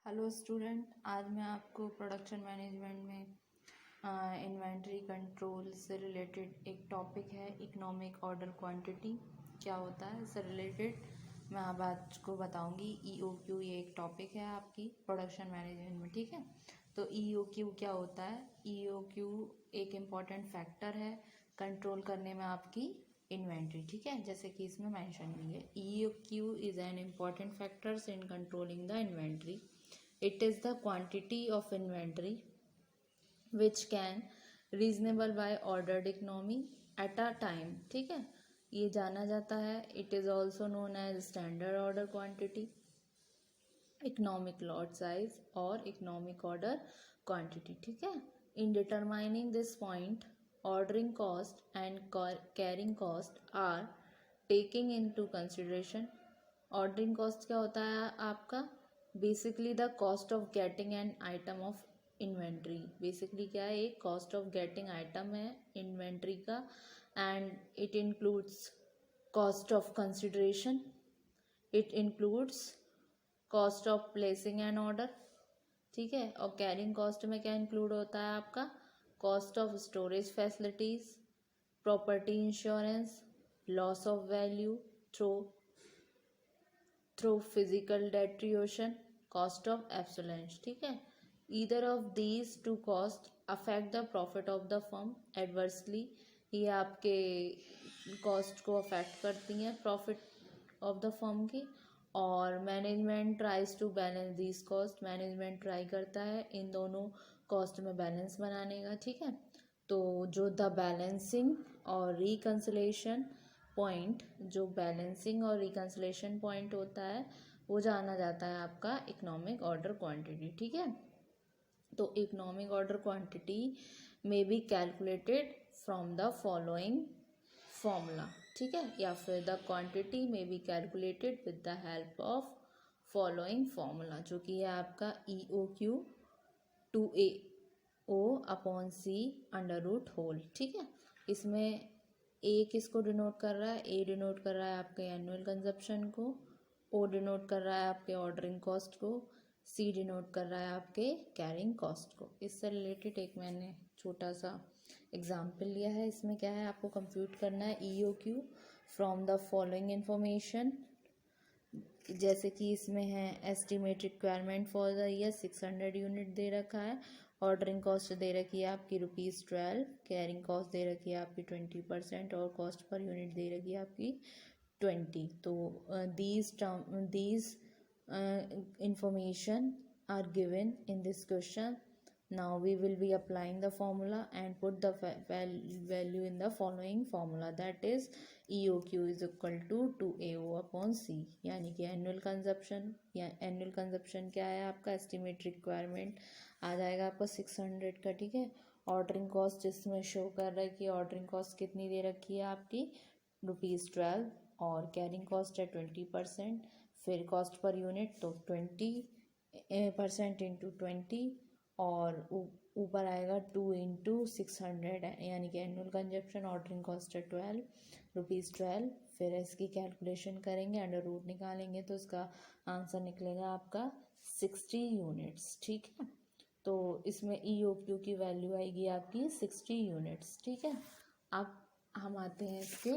Hello student, आज मैं आपको प्रोडक्शन मैनेजमेंट में इन्वेंट्री कंट्रोल से रिलेटेड एक टॉपिक है इकोनॉमिक ऑर्डर क्वांटिटी क्या होता है इससे रिलेटेड मैं अब आपको बताऊंगी। EOQ ये एक टॉपिक है आपकी प्रोडक्शन मैनेजमेंट में, ठीक है। तो EOQ क्या होता है? EOQ एक इम्पॉर्टेंट फैक्टर है कंट्रोल करने में आपकी इन्वेंट्री, ठीक है, जैसे कि इसमें मेंशन भी है। EOQ is an important factors in controlling the inventory. It is the quantity of inventory which can reasonable by ordered economy at a time, ठीक है। ये जाना जाता है। It is also known as standard order quantity, economic lot size और economic order quantity, ठीक है। In determining this point, ordering cost and carrying cost are taking into consideration. Ordering cost क्या होता है आपका? Basically the cost of getting an item of inventory. Basically क्या है? एक कॉस्ट ऑफ गेटिंग आइटम है इन्वेंट्री का, and it includes cost of consideration, it includes cost of placing an order, ठीक है। और कैरिंग कॉस्ट में क्या इंक्लूड होता है आपका? Cost of storage facilities, property insurance, loss of value through physical deterioration, cost of obsolescence, ठीक है। Either of these two cost affect the profit of the firm adversely. ये आपके कॉस्ट को अफेक्ट करती हैं प्रॉफिट ऑफ द फर्म की। और management tries to balance these cost. Management try करता है इन दोनों कॉस्ट में बैलेंस बनाने का, ठीक है। तो जो द बैलेंसिंग और रिकन्सिलेशन पॉइंट, जो बैलेंसिंग और रिकन्सिलेशन पॉइंट होता है वो जाना जाता है आपका इकोनॉमिक ऑर्डर क्वांटिटी, ठीक है। तो economic order quantity may be calculated from the following formula, ठीक है, या फिर the quantity may be calculated with the help of following formula, जो कि है आपका EOQ 2AO upon C under root whole, ठीक है। इसमें ए किसको डिनोट कर रहा है? ए डिनोट कर रहा है आपके एनुअल कंजप्शन को, ओ डिनोट कर रहा है आपके ऑर्डरिंग कॉस्ट को, सी डिनोट कर रहा है आपके कैरिंग कॉस्ट को। इससे रिलेटेड एक मैंने छोटा सा एग्जाम्पल लिया है। इसमें क्या है, आपको कंप्यूट करना है EOQ from the following information, जैसे कि इसमें है estimate requirement for the year 600 unit दे रखा है, ऑर्डरिंग कॉस्ट दे रखी है आपकी ₹12, कैरिंग कॉस्ट दे रखी है आपकी 20% और कॉस्ट पर यूनिट दे रखी है आपकी 20। तो these information are given in this question. Now we will be applying the formula and put the value in the following formula, that is EOQ is equal to 2AO upon C, यानी कि annual consumption, या annual consumption क्या है आपका? Estimate requirement आ जाएगा आपका 600 का, ठीक है। ऑर्डरिंग कॉस्ट जिसमें शो कर रहा है कि ऑर्डरिंग कॉस्ट कितनी दे रखी है आपकी ₹12 और कैरिंग कॉस्ट है 20%, फिर कॉस्ट पर यूनिट तो 20% इंटू 20 और ऊपर आएगा 2 इंटू 600, यानी कि एनुअल कंजप्शन ऑर्डरिंग कॉस्ट है ₹12। फिर इसकी कैलकुलेशन करेंगे, अंडर रूट निकालेंगे तो इसका आंसर निकलेगा आपका 60 यूनिट्स, ठीक है। तो इसमें EOQ की वैल्यू आएगी आपकी 60 यूनिट्स, ठीक है। अब हम आते हैं इसके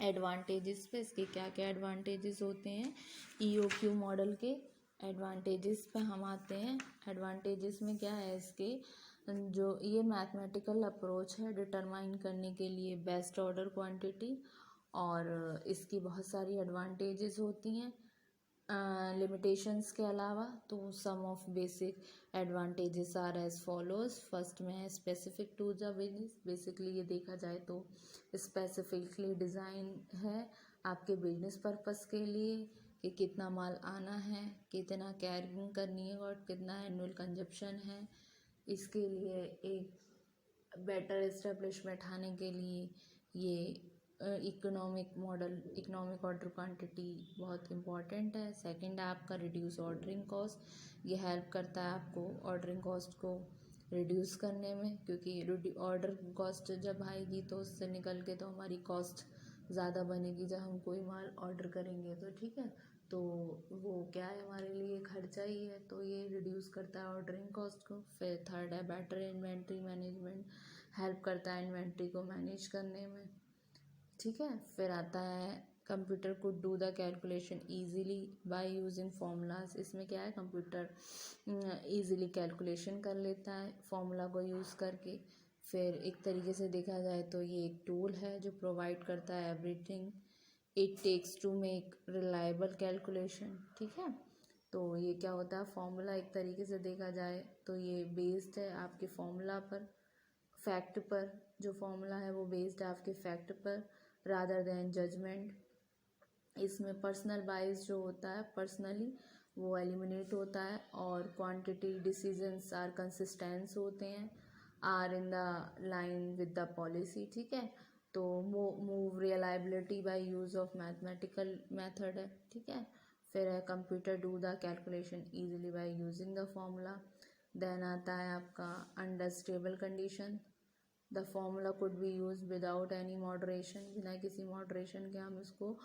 एडवांटेजेस पे। इसके क्या क्या एडवांटेजेस होते हैं EOQ मॉडल के? एडवांटेजेस पे हम आते हैं। एडवांटेजेस में क्या है इसके, जो ये मैथमेटिकल अप्रोच है डिटरमाइन करने के लिए बेस्ट ऑर्डर क्वांटिटी, और इसकी बहुत सारी एडवांटेजेस होती हैं लिमिटेशंस के अलावा। तो some of basic advantages are as follows. First में है specific to the business. Basically ये देखा जाए तो स्पेसिफिकली डिज़ाइन है आपके बिजनेस पर्पस के लिए कि कितना माल आना है, कितना कैरिंग करनी है और कितना एनुअल कंजप्शन है। इसके लिए एक बेटर एस्टेब्लिशमेंट आने के लिए ये इकोनॉमिक ऑर्डर क्वांटिटी बहुत इम्पॉर्टेंट है। सेकंड है आपका रिड्यूस ऑर्डरिंग कॉस्ट। ये हेल्प करता है आपको ऑर्डरिंग कॉस्ट को रिड्यूस करने में, क्योंकि ऑर्डर कॉस्ट जब आएगी तो उससे निकल के तो हमारी कॉस्ट ज़्यादा बनेगी जब हम कोई माल ऑर्डर करेंगे तो, ठीक है। तो वो क्या है, हमारे लिए खर्चा ही है, तो ये रिड्यूस करता है ऑर्डरिंग कॉस्ट को। फिर थर्ड है बेटर इन्वेंट्री मैनेजमेंट, हेल्प करता है इन्वेंट्री को मैनेज करने में, ठीक है। फिर आता है computer could do the calculation easily by using formulas. इसमें क्या है, कंप्यूटर ईजीली कैलकुलेशन कर लेता है फार्मूला को यूज़ करके। फिर एक तरीके से देखा जाए तो ये एक टूल है जो प्रोवाइड करता है everything it takes to make reliable calculation, ठीक है। तो ये क्या होता है, फार्मूला एक तरीके से देखा जाए तो ये बेस्ड है आपके फार्मूला पर, फैक्ट पर। जो फार्मूला है वो बेस्ड है आपके फैक्ट पर रादर देन जजमेंट। इसमें पर्सनल बाइस जो होता है पर्सनली वो एलिमिनेट होता है, और क्वांटिटी डिसीजंस आर कंसिस्टेंस होते हैं, are in the line with the policy, ठीक है। तो move reliability by use of mathematical method है, ठीक है। फिर है computer do the calculation easily by using the formula. Then आता है आपका under stable condition, the formula could be used without any moderation, बिना किसी मॉडरेशन के हम इसको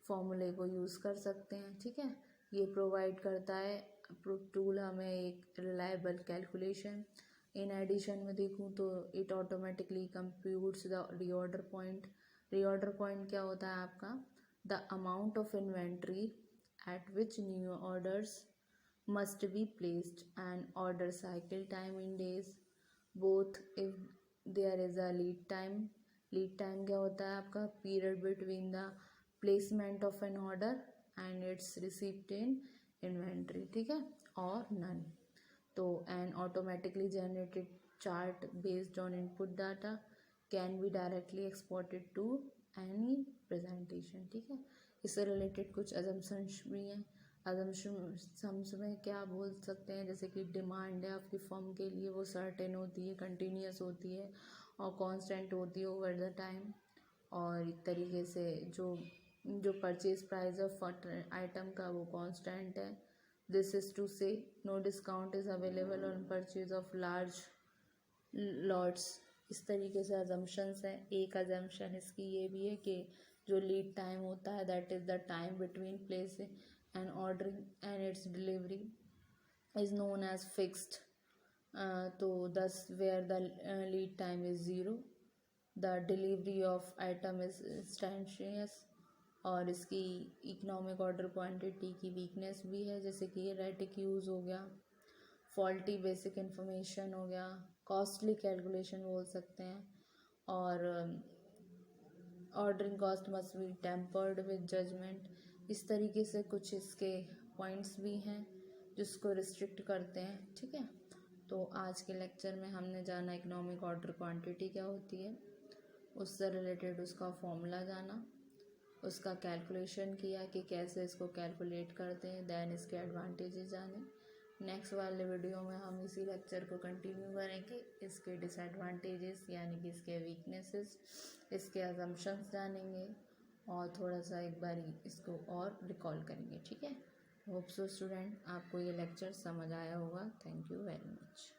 फॉर्मूले को यूज़ कर सकते हैं, ठीक है। ये प्रोवाइड करता है टूल हमें एक रिलायबल कैलकुलेशन। इन एडिशन में देखूँ तो it automatically computes the reorder point. Reorder point क्या होता है आपका, the amount of inventory at which new orders must be placed and order cycle time in days both if there is a lead time। lead time क्या होता है आपका, period between the placement of an order and its receipt in inventory, ठीक है, और none। तो an automatically generated chart based on input data can be directly exported to any presentation, ठीक है। इससे रिलेटेड कुछ assumptions भी हैं। असम्पशंस में क्या बोल सकते हैं, जैसे कि डिमांड है आपकी फर्म के लिए वो सर्टेन होती है, कंटिन्यूस होती है और कांस्टेंट होती है ओवर द टाइम। और एक तरीके से जो परचेज प्राइस ऑफ आइटम का वो कांस्टेंट है। This is to say no discount is available on purchase of large lots. इस तरीके से अजम्पशंस हैं। एक अजम्पशन इसकी ये भी है कि जो लीड टाइम होता है that is the time between placing and ordering and its delivery is known as fixed, तो thus where the lead time is 0 the delivery of item is instantaneous। और इसकी इकोनॉमिक ऑर्डर क्वांटिटी की weakness भी है, जैसे कि erratic use हो गया, फॉल्टी बेसिक इन्फॉर्मेशन हो गया, कॉस्टली कैलकुलेशन बोल सकते हैं, और ordering cost must be tempered with judgement. इस तरीके से कुछ इसके पॉइंट्स भी हैं जिसको रिस्ट्रिक्ट करते हैं, ठीक है। तो आज के लेक्चर में हमने जाना इकोनॉमिक ऑर्डर क्वांटिटी क्या होती है, उससे रिलेटेड उसका फॉर्मूला जाना, उसका कैलकुलेशन किया कि कैसे इसको कैलकुलेट करते हैं, देन इसके एडवांटेजेस जाने। नेक्स्ट वाले वीडियो में हम इसी लेक्चर को कंटिन्यू करेंगे, इसके डिसएडवांटेजेस यानी कि इसके वीकनेसेस, इसके अजम्पशंस जानेंगे और थोड़ा सा एक बार इसको और रिकॉल करेंगे, ठीक है। होप सो स्टूडेंट आपको ये लेक्चर समझ आया होगा। Thank you very much.